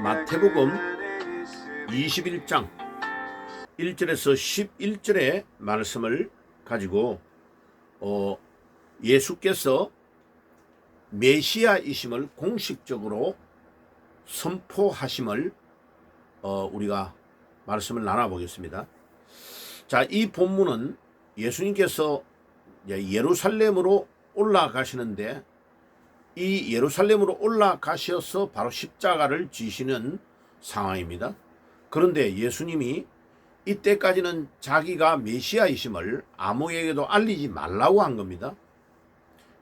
마태복음 21장 1절에서 11절의 말씀을 가지고 예수께서 메시아이심을 공식적으로 선포하심을 우리가 말씀을 나눠보겠습니다. 자, 이 본문은 예수님께서 예루살렘으로 올라가시는데 이 예루살렘으로 올라가셔서 바로 십자가를 지시는 상황입니다. 그런데 예수님이 이때까지는 자기가 메시아이심을 아무에게도 알리지 말라고 한 겁니다.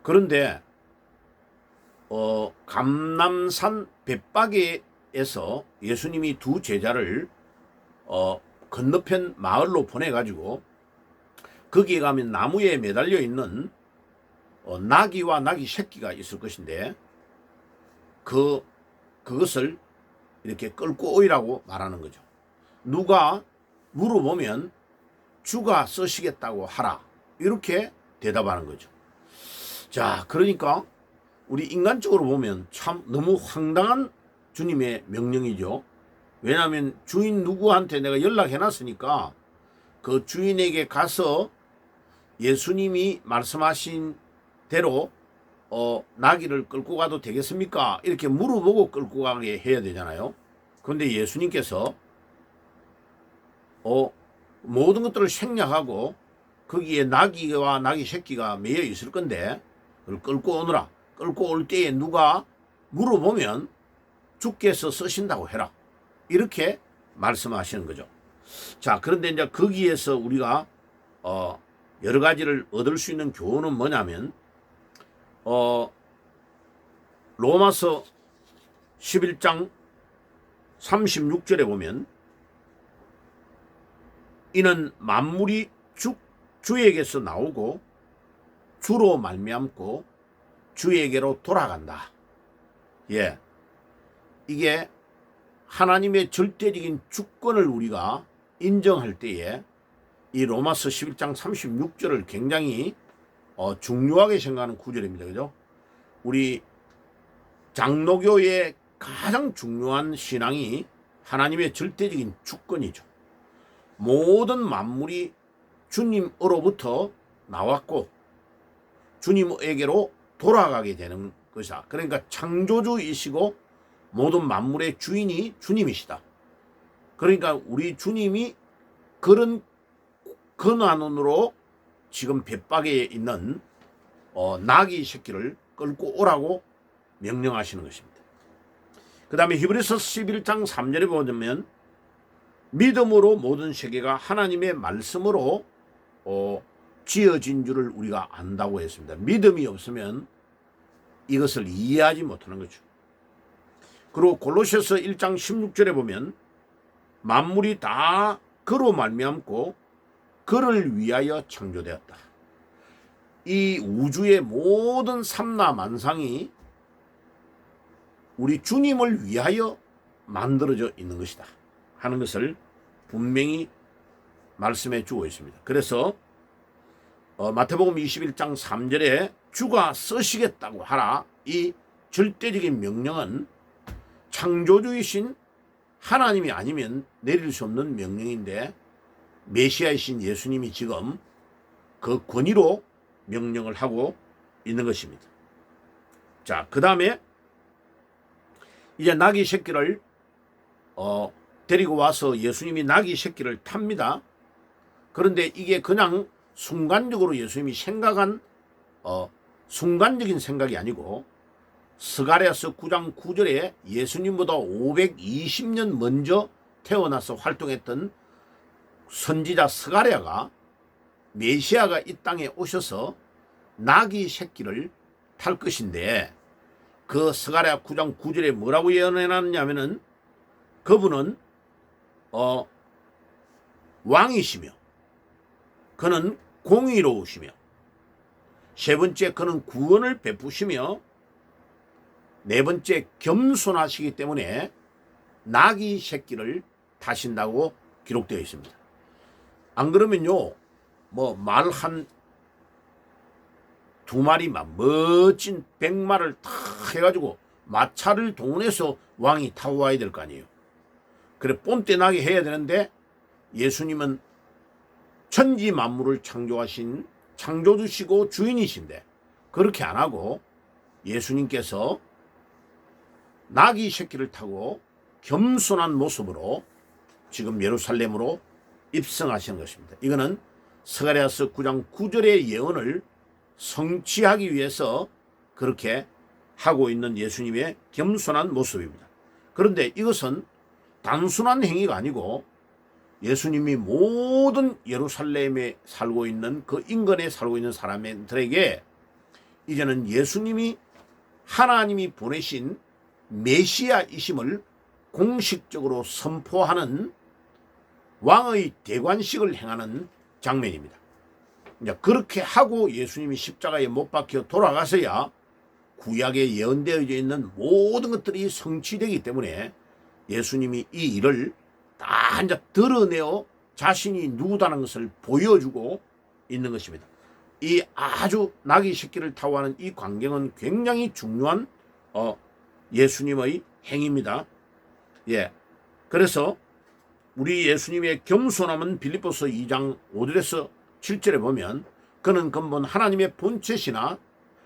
그런데 감람산 벳바게에서 예수님이 두 제자를 건너편 마을로 보내가지고 거기에 가면 나무에 매달려 있는 나귀와 나귀 새끼가 있을 것인데 그것을 이렇게 끌고 오이라고 말하는 거죠. 누가 물어보면 주가 쓰시겠다고 하라, 이렇게 대답하는 거죠. 자, 그러니까 우리 인간적으로 보면 참 너무 황당한 주님의 명령이죠. 왜냐하면 주인 누구한테 내가 연락해놨으니까 그 주인에게 가서 예수님이 말씀하신 대로 나귀를 끌고 가도 되겠습니까? 이렇게 물어보고 끌고 가게 해야 되잖아요. 그런데 예수님께서 모든 것들을 생략하고 거기에 나귀와 나귀 새끼가 매여 있을 건데 그걸 끌고 오느라, 끌고 올 때에 누가 물어보면 주께서 쓰신다고 해라, 이렇게 말씀하시는 거죠. 자, 그런데 이제 거기에서 우리가 여러 가지를 얻을 수 있는 교훈은 뭐냐면 로마서 11장 36절에 보면 이는 만물이 주에게서 나오고 주로 말미암고 주에게로 돌아간다. 예, 이게 하나님의 절대적인 주권을 우리가 인정할 때에 이 로마서 11장 36절을 굉장히 중요하게 생각하는 구절입니다. 그죠? 우리 장로교의 가장 중요한 신앙이 하나님의 절대적인 주권이죠. 모든 만물이 주님으로부터 나왔고 주님에게로 돌아가게 되는 것이다. 그러니까 창조주이시고 모든 만물의 주인이 주님이시다. 그러니까 우리 주님이 그런 근원으로 지금 벳바게에 있는 나귀 새끼를 끌고 오라고 명령하시는 것입니다. 그 다음에 히브리서 11장 3절에 보면 믿음으로 모든 세계가 하나님의 말씀으로 지어진 줄을 우리가 안다고 했습니다. 믿음이 없으면 이것을 이해하지 못하는 거죠. 그리고 골로새서 1장 16절에 보면 만물이 다 그로 말미암고 그를 위하여 창조되었다. 이 우주의 모든 삼라 만상이 우리 주님을 위하여 만들어져 있는 것이다 하는 것을 분명히 말씀해 주고 있습니다. 그래서 마태복음 21장 3절에 주가 쓰시겠다고 하라, 이 절대적인 명령은 창조주이신 하나님이 아니면 내릴 수 없는 명령인데 메시아이신 예수님이 지금 그 권위로 명령을 하고 있는 것입니다. 자, 그 다음에 이제 나귀 새끼를 데리고 와서 예수님이 나귀 새끼를 탑니다. 그런데 이게 그냥 순간적으로 예수님이 생각한 순간적인 생각이 아니고 스가랴서 9장 9절에 예수님보다 520년 먼저 태어나서 활동했던 선지자 스가랴가 메시아가 이 땅에 오셔서 나귀 새끼를 탈 것인데 그 스가랴 9장 9절에 뭐라고 예언해놨냐면은 그분은 왕이시며 그는 공의로우시며 세 번째 그는 구원을 베푸시며 네 번째 겸손하시기 때문에 나귀 새끼를 타신다고 기록되어 있습니다. 안 그러면요, 뭐 말 한 두 마리만 멋진 백마를 탁 해가지고 마차를 동원해서 왕이 타고 와야 될 거 아니에요. 그래 뽐때 나게 해야 되는데 예수님은 천지 만물을 창조하신 창조주시고 주인이신데 그렇게 안 하고 예수님께서 나귀 새끼를 타고 겸손한 모습으로 지금 예루살렘으로 입성하시는 것입니다. 이거는 스가랴서 9장 9절의 예언을 성취하기 위해서 그렇게 하고 있는 예수님의 겸손한 모습입니다. 그런데 이것은 단순한 행위가 아니고 예수님이 모든 예루살렘에 살고 있는 그 인근에 살고 있는 사람들에게 이제는 예수님이 하나님이 보내신 메시아이심을 공식적으로 선포하는 왕의 대관식을 행하는 장면입니다. 이제 그렇게 하고 예수님이 십자가에 못 박혀 돌아가서야 구약에 예언되어져 있는 모든 것들이 성취되기 때문에 예수님이 이 일을 다 이제 드러내어 자신이 누구다는 것을 보여주고 있는 것입니다. 이 아주 나귀 새끼를 타고 하는 이 광경은 굉장히 중요한 예수님의 행위입니다. 예, 그래서 우리 예수님의 겸손함은 빌립보서 2장 5절에서 7절에 보면 그는 근본 하나님의 본체시나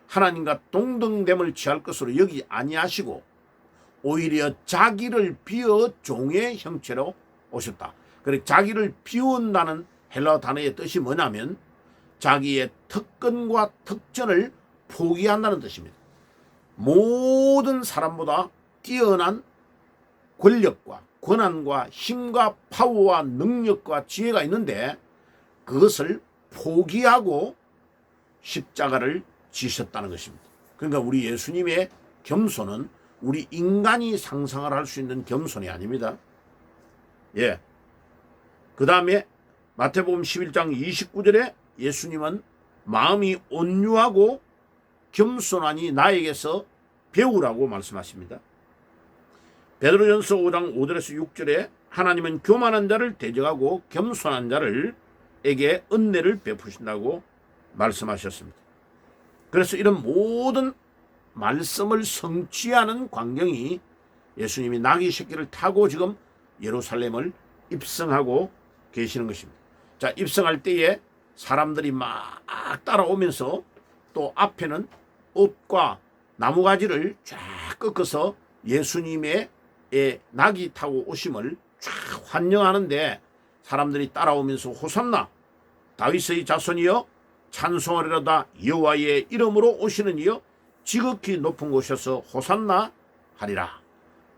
하나님과 동등됨을 취할 것으로 여기 아니하시고 오히려 자기를 비어 종의 형체로 오셨다. 그래 자기를 비운다는 헬라어 단어의 뜻이 뭐냐면 자기의 특권과 특전을 포기한다는 뜻입니다. 모든 사람보다 뛰어난 권력과 권한과 힘과 파워와 능력과 지혜가 있는데 그것을 포기하고 십자가를 지셨다는 것입니다. 그러니까 우리 예수님의 겸손은 우리 인간이 상상을 할 수 있는 겸손이 아닙니다. 예. 그 다음에 마태복음 11장 29절에 예수님은 마음이 온유하고 겸손하니 나에게서 배우라고 말씀하십니다. 베드로전서 5장 5절에서 6절에 하나님은 교만한 자를 대적하고 겸손한 자를에게 은혜를 베푸신다고 말씀하셨습니다. 그래서 이런 모든 말씀을 성취하는 광경이 예수님이 나귀 새끼를 타고 지금 예루살렘을 입성하고 계시는 것입니다. 자, 입성할 때에 사람들이 막 따라오면서 또 앞에는 옷과 나무가지를 쫙 꺾어서 예수님의 나귀 타고 오심을 쫙 환영하는데 사람들이 따라오면서 호산나 다윗의 자손이여 찬송하리로다 여호와의 이름으로 오시는 이여 지극히 높은 곳에서 호산나 하리라.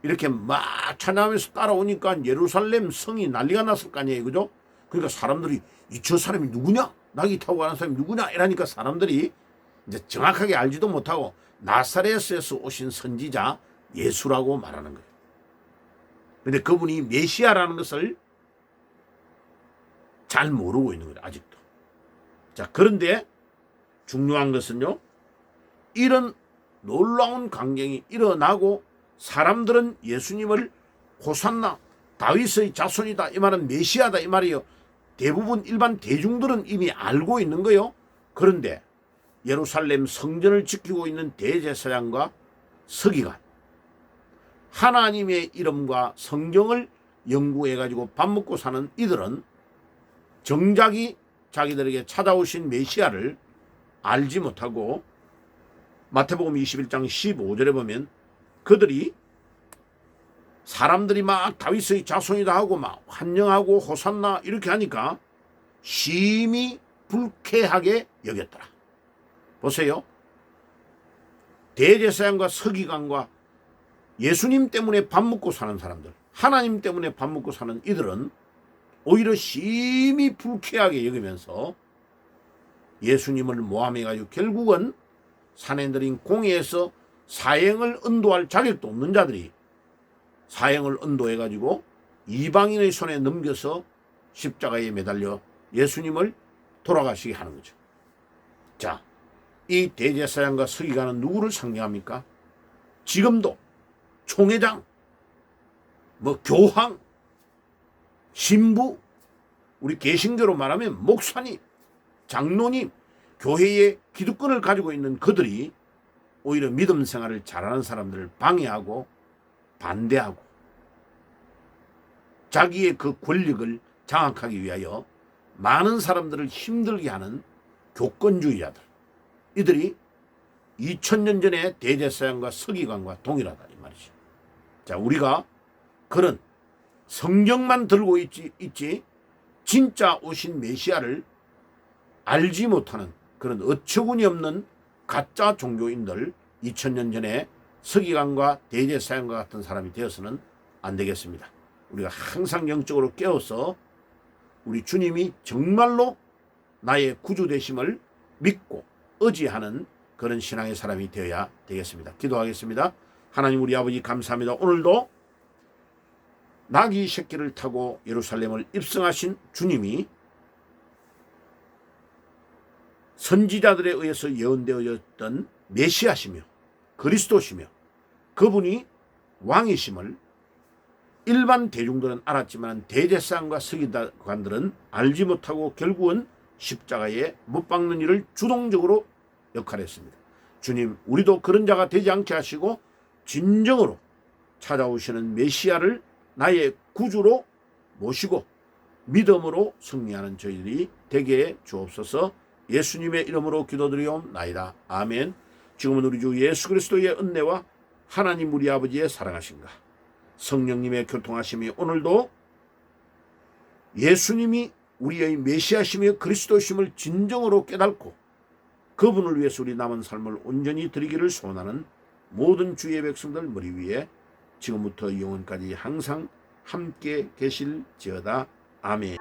이렇게 막 찬양하면서 따라오니까 예루살렘 성이 난리가 났을 거 아니에요. 그죠? 그러니까 사람들이 저 사람이 누구냐? 나귀 타고 가는 사람이 누구냐? 이러니까 사람들이 이제 정확하게 알지도 못하고 나사렛에서 오신 선지자 예수라고 말하는 거예요. 근데 그분이 메시아라는 것을 잘 모르고 있는 거예요. 아직도. 자, 그런데 중요한 것은요. 이런 놀라운 광경이 일어나고 사람들은 예수님을 호산나 다윗의 자손이다 이 말은 메시아다 이 말이에요. 대부분 일반 대중들은 이미 알고 있는 거예요. 그런데 예루살렘 성전을 지키고 있는 대제사장과 서기관 하나님의 이름과 성경을 연구해가지고 밥 먹고 사는 이들은 정작이 자기들에게 찾아오신 메시아를 알지 못하고 마태복음 21장 15절에 보면 그들이 사람들이 막 다윗의 자손이다 하고 막 환영하고 호산나 이렇게 하니까 심히 불쾌하게 여겼더라. 보세요. 대제사장과 서기관과 예수님 때문에 밥 먹고 사는 사람들, 하나님 때문에 밥 먹고 사는 이들은 오히려 심히 불쾌하게 여기면서 예수님을 모함해가지고 결국은 산헤드린 공회에서 사형을 언도할 자격도 없는 자들이 사형을 언도해가지고 이방인의 손에 넘겨서 십자가에 매달려 예수님을 돌아가시게 하는 거죠. 자, 이 대제사장과 서기관은 누구를 상징합니까? 지금도 총회장, 교황, 신부, 우리 개신교로 말하면 목사님, 장로님, 교회의 기득권을 가지고 있는 그들이 오히려 믿음 생활을 잘하는 사람들을 방해하고 반대하고 자기의 그 권력을 장악하기 위하여 많은 사람들을 힘들게 하는 교권주의자들, 이들이 2000년 전에 대제사장과 서기관과 동일하다 이 말이죠. 자, 우리가 그런 성경만 들고 있지 진짜 오신 메시아를 알지 못하는 그런 어처구니 없는 가짜 종교인들, 2000년 전에 서기관과 대제사장과 같은 사람이 되어서는 안 되겠습니다. 우리가 항상 영적으로 깨어서 우리 주님이 정말로 나의 구주 되심을 믿고 의지하는 그런 신앙의 사람이 되어야 되겠습니다. 기도하겠습니다. 하나님 우리 아버지 감사합니다. 오늘도 나귀 새끼를 타고 예루살렘을 입성하신 주님이 선지자들에 의해서 예언되어졌던 메시아시며 그리스도시며 그분이 왕이심을 일반 대중들은 알았지만 대제사장과 서기관들은 알지 못하고 결국은 십자가에 못 박는 일을 주동적으로 역할했습니다. 주님, 우리도 그런 자가 되지 않게 하시고 진정으로 찾아오시는 메시아를 나의 구주로 모시고 믿음으로 승리하는 저희들이 되게 해 주옵소서. 예수님의 이름으로 기도드리옵나이다. 아멘. 지금은 우리 주 예수 그리스도의 은혜와 하나님 우리 아버지의 사랑하심과 성령님의 교통하심이 오늘도 예수님이 우리의 메시아심의 그리스도심을 진정으로 깨닫고 그분을 위해서 우리 남은 삶을 온전히 드리기를 소원하는 모든 주의 백성들 머리 위에 지금부터 영원까지 항상 함께 계실지어다. 아멘.